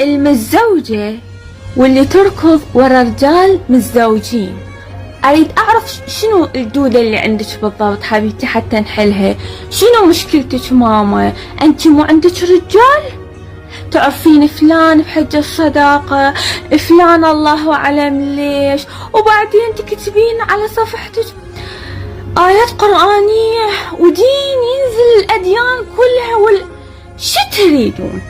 المتزوجة واللي تركض ورا رجال متزوجين. أريد أعرف شنو الدودة اللي عندك بالضبط حبيبتي حتى نحلها. شنو مشكلتك ماما؟ أنت مو عندك رجال؟ تعرفين فلان بحج الصداقة، فلان الله أعلم ليش، وبعدين تكتبين على صفحتك آيات قرآنية ودين ينزل الأديان كلها شو تريدون؟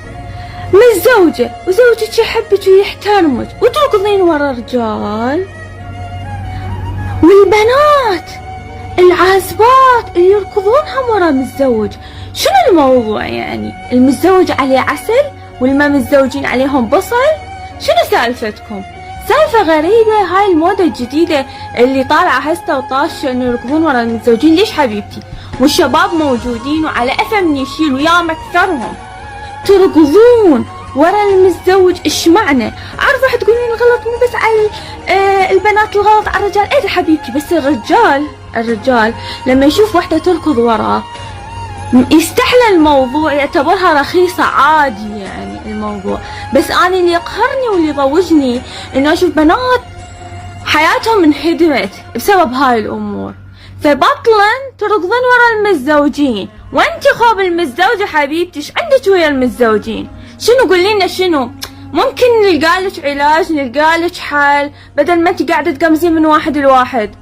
متزوجة وزوجك يحبك ويحترمك وتركضين ورا رجال؟ والبنات العازبات اللي يركضونها ورا متزوج، شنو الموضوع يعني؟ المتزوج عليه عسل والما متزوجين عليهم بصل؟ شنو سالفتكم؟ سالفة غريبة هاي الموضة الجديدة اللي طالعة هسه وطاشة انه يركضون ورا المتزوجين. ليش حبيبتي؟ والشباب موجودين وعلى من يشيلوا يا مكثرهم تركضون ورا المتزوج. ايش معنى؟ عارفة حتقولين الغلط مو بس على البنات، الغلط على الرجال. ايه حبيبتي بس الرجال لما يشوف وحدة تركض وراه يستحلى الموضوع، يعتبرها رخيصة عادي يعني الموضوع. بس أنا اللي يقهرني واللي يضوجني إنه أشوف بنات حياتهم انهدمت بسبب هاي الأمور، فبطلا تركضن ورا المتزوجين. وانتي خوب المتزوجة حبيبتي ايش عندك ويا المتزوجين؟ شنو قولينا شنو؟ ممكن نلقالك علاج، نلقالك حل بدل ما انتي قاعدة تقمزين من واحد لواحد.